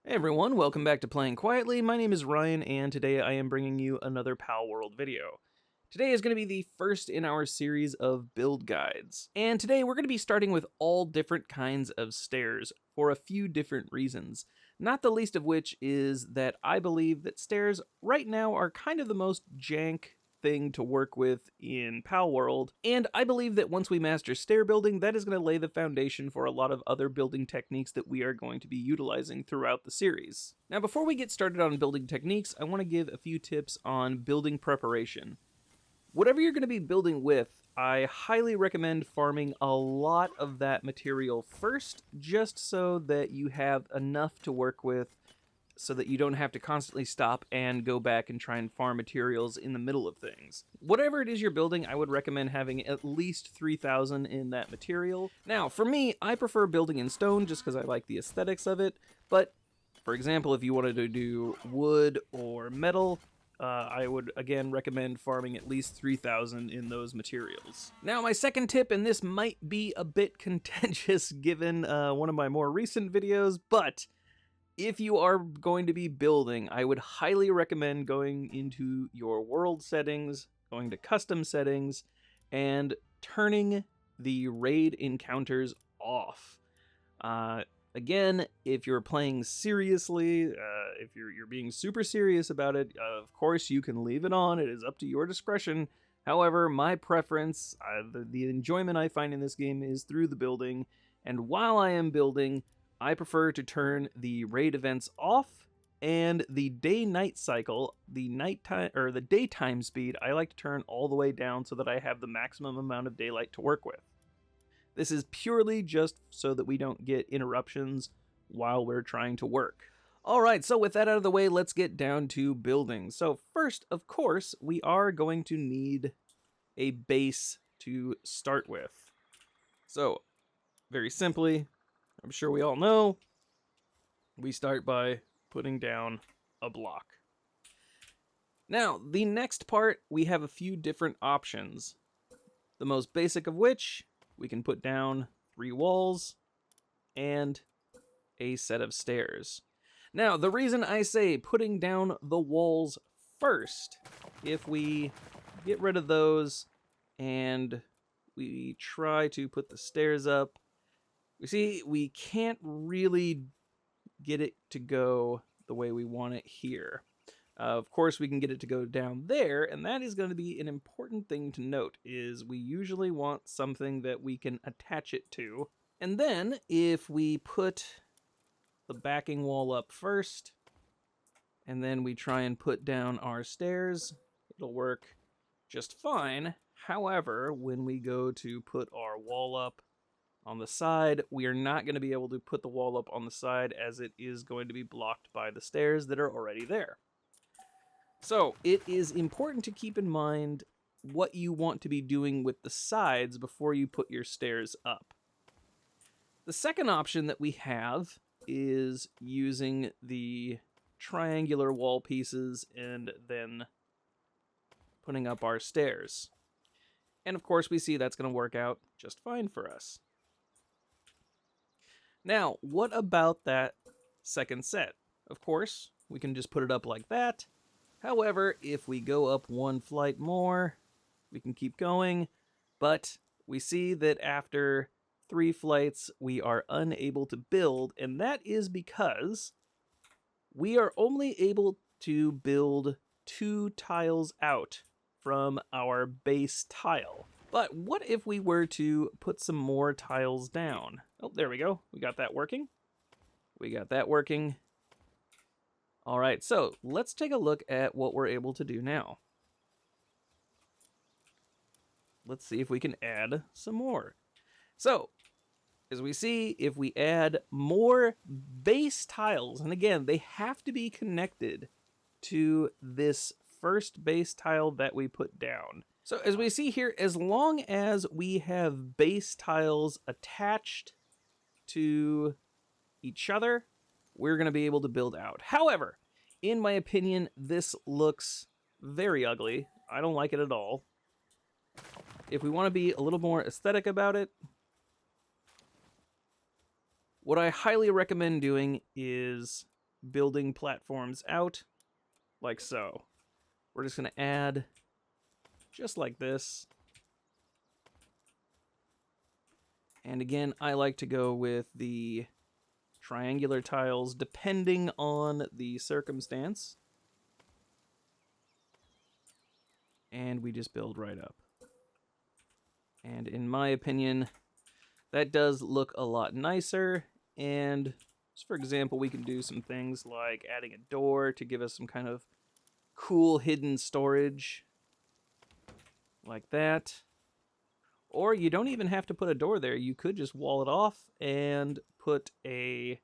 Hey everyone, welcome back to Playing Quietly. My name is Ryan, and today I am bringing you another Palworld video. Today is going to be the first in our series of build guides. And today we're going to be starting with all different kinds of stairs for a few different reasons. Not the least of which is that I believe that stairs right now are kind of the most jank thing to work with in Palworld, and I believe that once we master stair building, that is going to lay the foundation for a lot of other building techniques that we are going to be utilizing throughout the series. Now, before we get started on building techniques, I want to give a few tips on building preparation. Whatever you're going to be building with, I highly recommend farming a lot of that material first, just so that you have enough to work with so that you don't have to constantly stop and go back and try and farm materials in the middle of things. Whatever it is you're building, I would recommend having at least 3,000 in that material. Now, for me, I prefer building in stone just because I like the aesthetics of it, but for example, if you wanted to do wood or metal, I would again recommend farming at least 3,000 in those materials. Now, my second tip, and this might be a bit contentious given one of my more recent videos, but if you are going to be building, I would highly recommend going into your world settings, going to custom settings, and turning the raid encounters off. Again, if you're playing seriously, if you're being super serious about it, of course you can leave it on. It is up to your discretion. However, my preference, the enjoyment I find in this game is through the building, and while I am building, I prefer to turn the raid events off, and the day-night cycle, the nighttime or the daytime speed, I like to turn all the way down so that I have the maximum amount of daylight to work with. This is purely just so that we don't get interruptions while we're trying to work. Alright, so with that out of the way, let's get down to building. So first, of course, we are going to need a base to start with. So, very simply, I'm sure we all know, we start by putting down a block. Now, the next part, we have a few different options. The most basic of which, we can put down 3 walls and a set of stairs. Now, the reason I say putting down the walls first, if we get rid of those and we try to put the stairs up, we see we can't really get it to go the way we want it here. Of course, we can get it to go down there, and that is going to be an important thing to note, is we usually want something that we can attach it to. And then, if we put the backing wall up first, and then we try and put down our stairs, it'll work just fine. However, when we go to put our wall up on the side, we are not going to be able to put the wall up on the side as it is going to be blocked by the stairs that are already there. So it is important to keep in mind what you want to be doing with the sides before you put your stairs up. The second option that we have is using the triangular wall pieces and then putting up our stairs. And of course we see that's going to work out just fine for us. Now, what about that second set? Of course, we can just put it up like that. However, if we go up one flight more, we can keep going, but we see that after 3 flights, we are unable to build, and that is because we are only able to build 2 tiles out from our base tile. But what if we were to put some more tiles down? Oh, there we go. We got that working. We got that working. All right, so let's take a look at what we're able to do now. Let's see if we can add some more. So, as we see, if we add more base tiles, and again, they have to be connected to this first base tile that we put down. So as we see here, as long as we have base tiles attached to each other, we're going to be able to build out. However, in my opinion, this looks very ugly. I don't like it at all. If we want to be a little more aesthetic about it, what I highly recommend doing is building platforms out like so. We're just going to add just like this. And again, I like to go with the triangular tiles depending on the circumstance. And we just build right up. And in my opinion, that does look a lot nicer. And just for example, we can do some things like adding a door to give us some kind of cool hidden storage like that. Or you don't even have to put a door there. You could just wall it off and put a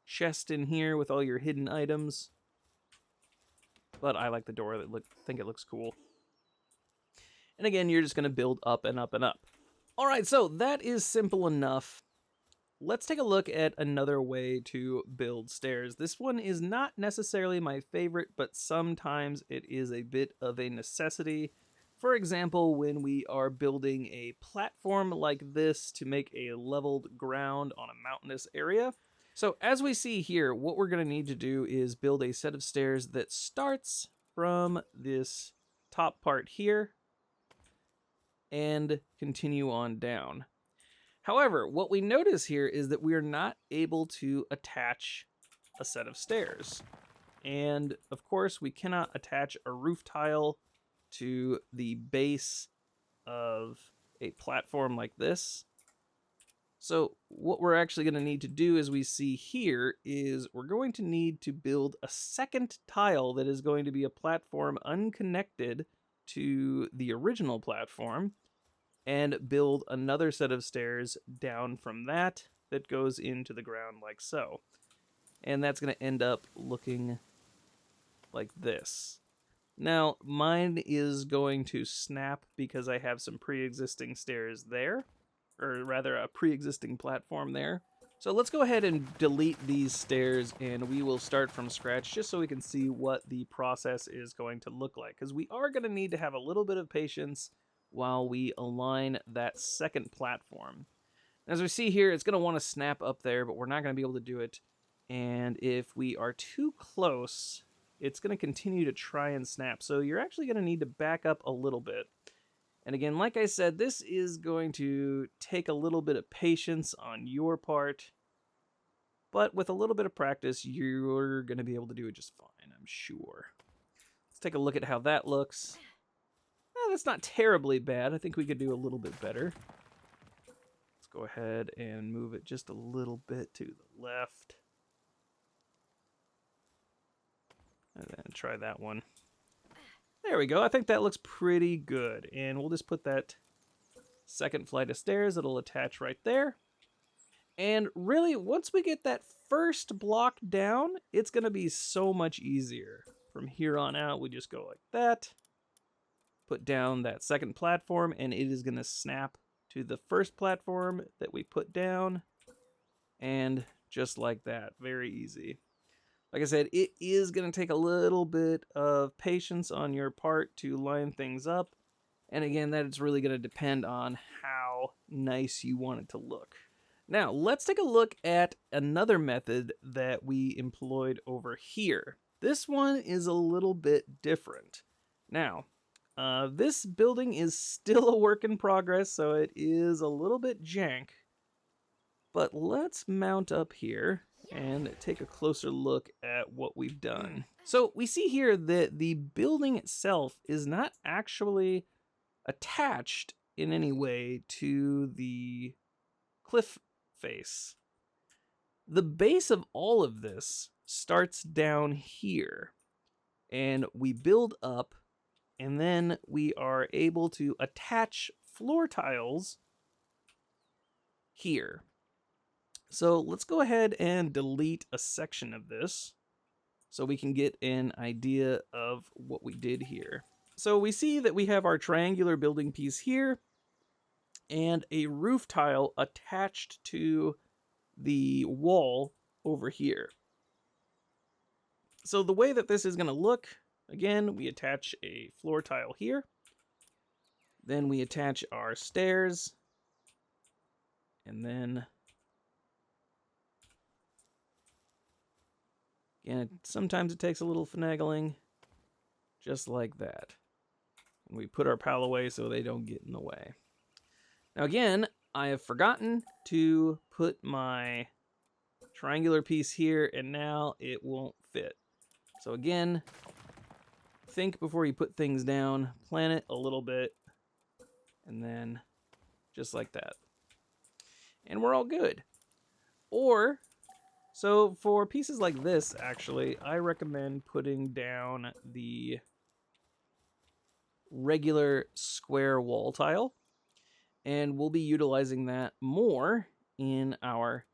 chest in here with all your hidden items. But I like the door. I think it looks cool. And again, you're just going to build up and up and up. All right, so that is simple enough. Let's take a look at another way to build stairs. This one is not necessarily my favorite, but sometimes it is a bit of a necessity. For example, when we are building a platform like this to make a leveled ground on a mountainous area. So as we see here, what we're going to need to do is build a set of stairs that starts from this top part here and continue on down. However, what we notice here is that we are not able to attach a set of stairs. And of course, we cannot attach a roof tile to the base of a platform like this. So what we're actually going to need to do, as we see here, is we're going to need to build a second tile that is going to be a platform unconnected to the original platform, and build another set of stairs down from that goes into the ground like so. And that's going to end up looking like this. Now, mine is going to snap because I have some pre-existing stairs there, or rather a pre-existing platform there. So let's go ahead and delete these stairs, and we will start from scratch just so we can see what the process is going to look like. Because we are going to need to have a little bit of patience while we align that second platform. As we see here, it's going to want to snap up there, but we're not going to be able to do it. And if we are too close, it's going to continue to try and snap. So you're actually going to need to back up a little bit. And again, like I said, this is going to take a little bit of patience on your part. But with a little bit of practice, you're going to be able to do it just fine, I'm sure. Let's take a look at how that looks. That's not terribly bad. I think we could do a little bit better. Let's go ahead and move it just a little bit to the left. And then try that one. There we go. I think that looks pretty good. And we'll just put that second flight of stairs. It'll attach right there. And really, once we get that first block down, it's going to be so much easier. From here on out, we just go like that. Put down that second platform, and it is going to snap to the first platform that we put down. And just like that. Very easy. Like I said, it is going to take a little bit of patience on your part to line things up. And again, that is really going to depend on how nice you want it to look. Now, let's take a look at another method that we employed over here. This one is a little bit different. Now, this building is still a work in progress, so it is a little bit jank. But let's mount up here and take a closer look at what we've done. So we see here that the building itself is not actually attached in any way to the cliff face. The base of all of this starts down here, and we build up, and then we are able to attach floor tiles here. So let's go ahead and delete a section of this so we can get an idea of what we did here. So we see that we have our triangular building piece here and a roof tile attached to the wall over here. So the way that this is going to look, again, we attach a floor tile here. Then we attach our stairs. And then Again, sometimes it takes a little finagling, just like that. And we put our pal away so they don't get in the way. Now again, I have forgotten to put my triangular piece here, and now it won't fit. So again, think before you put things down, plan it a little bit, and then just like that. And we're all good. Or, so for pieces like this, actually, I recommend putting down the regular square wall tile, and we'll be utilizing that more in our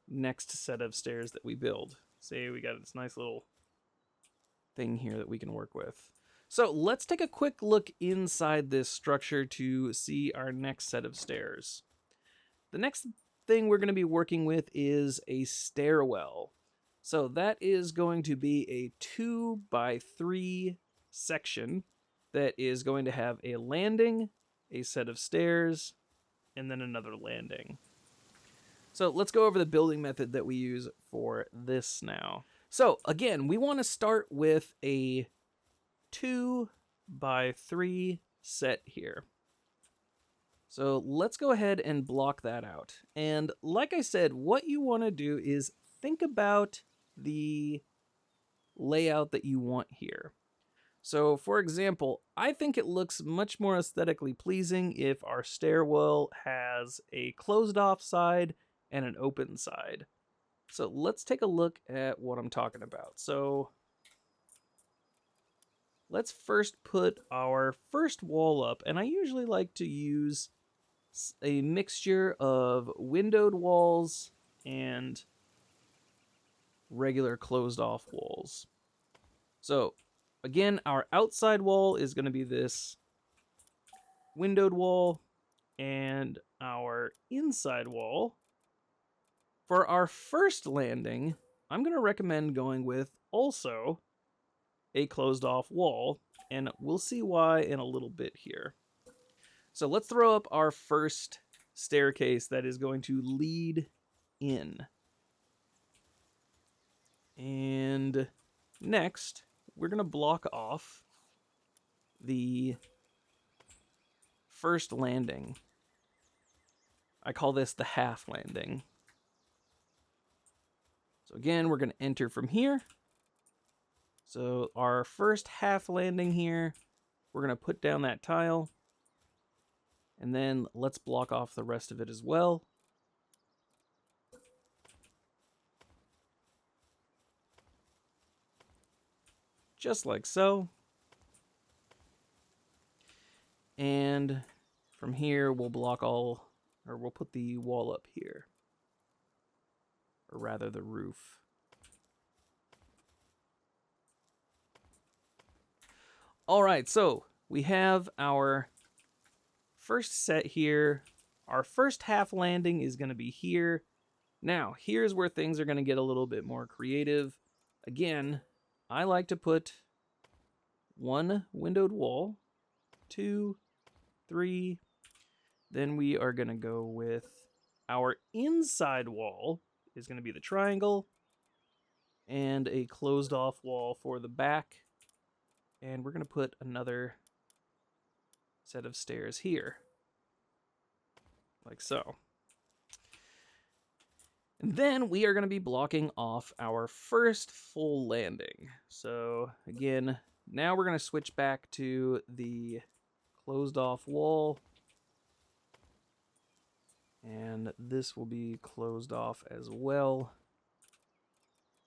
next set of stairs that we build. Say we got this nice little thing here that we can work with. So let's take a quick look inside this structure to see our next set of stairs. The next thing we're going to be working with is a stairwell. So that is going to be a 2x3 section that is going to have a landing, a set of stairs, and then another landing. So let's go over the building method that we use for this now. So again, we want to start with a 2x3 set here. So let's go ahead and block that out. And like I said, what you want to do is think about the layout that you want here. So for example, I think it looks much more aesthetically pleasing if our stairwell has a closed off side and an open side. So let's take a look at what I'm talking about. So let's first put our first wall up, and I usually like to use a mixture of windowed walls and regular closed off walls. So again, our outside wall is going to be this windowed wall, and our inside wall, for our first landing, I'm going to recommend going with also a closed off wall, and we'll see why in a little bit here. So let's throw up our first staircase that is going to lead in. And next, we're going to block off the first landing. I call this the half landing. So again, we're going to enter from here. So our first half landing here, we're going to put down that tile. And then let's block off the rest of it as well. Just like so. And from here, we'll block all, or we'll put the wall up here. Or rather the roof. All right, so we have our first set here. Our first half landing is going to be here. Now, here's where things are going to get a little bit more creative. Again, I like to put one windowed wall, 2, 3. Then we are going to go with our inside wall is going to be the triangle, and a closed off wall for the back. And we're going to put another set of stairs here, like so. And then we are going to be blocking off our first full landing. So again, now we're going to switch back to the closed off wall. And this will be closed off as well.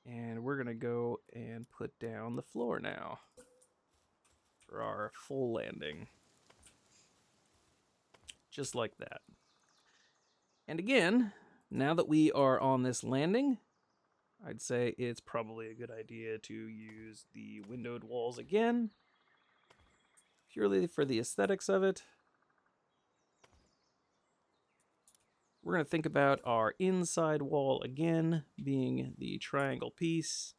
And we're going to go and put down the floor now for our full landing. Just like that. And again, now that we are on this landing, I'd say it's probably a good idea to use the windowed walls again, purely for the aesthetics of it. We're going to think about our inside wall again being the triangle piece,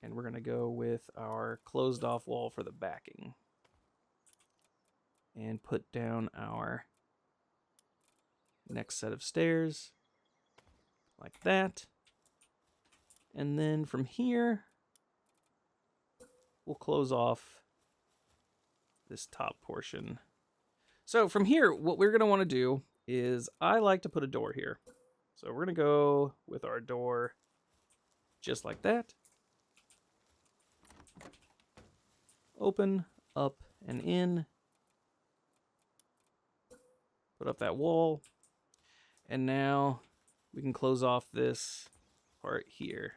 and we're going to go with our closed off wall for the backing. And put down our next set of stairs like that. And then from here, we'll close off this top portion. So from here, what we're going to want to do is I like to put a door here. So we're going to go with our door just like that. Open, up, and in. Put up that wall. And now we can close off this part here.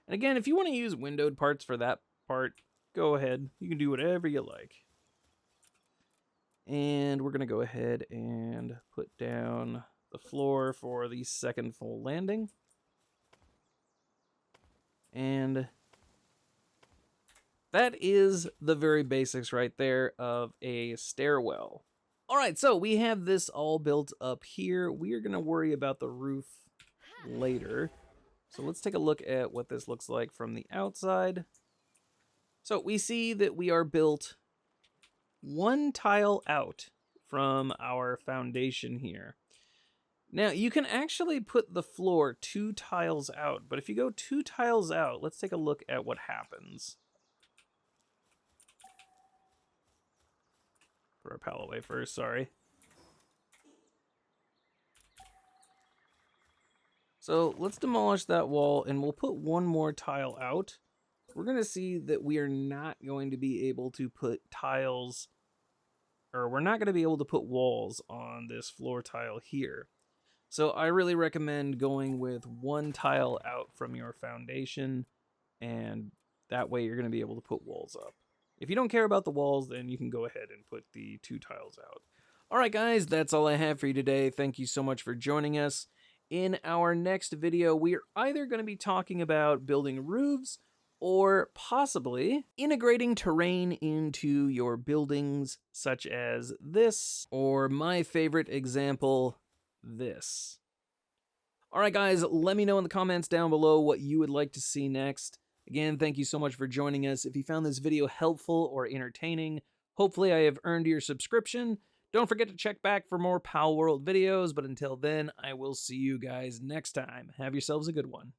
And again, if you want to use windowed parts for that part, go ahead. You can do whatever you like. And we're going to go ahead and put down the floor for the second full landing. And that is the very basics right there of a stairwell. All right, so we have this all built up here. We are going to worry about the roof later. So let's take a look at what this looks like from the outside. So we see that we are built one tile out from our foundation here. Now, you can actually put the floor 2 tiles out, but if you go 2 tiles out, let's take a look at what happens. Put our pal away first, sorry. So let's demolish that wall, and we'll put 1 more tile out. We're going to see that we are not going to be able to put tiles, or we're not going to be able to put walls on this floor tile here. So I really recommend going with 1 tile out from your foundation, and that way you're going to be able to put walls up. If you don't care about the walls, then you can go ahead and put the 2 tiles out. All right, guys, that's all I have for you today. Thank you so much for joining us. In our next video, we are either going to be talking about building roofs or possibly integrating terrain into your buildings, such as this, or my favorite example, this. All right, guys, let me know in the comments down below what you would like to see next. Again, thank you so much for joining us. If you found this video helpful or entertaining, hopefully I have earned your subscription. Don't forget to check back for more Palworld videos, but until then, I will see you guys next time. Have yourselves a good one.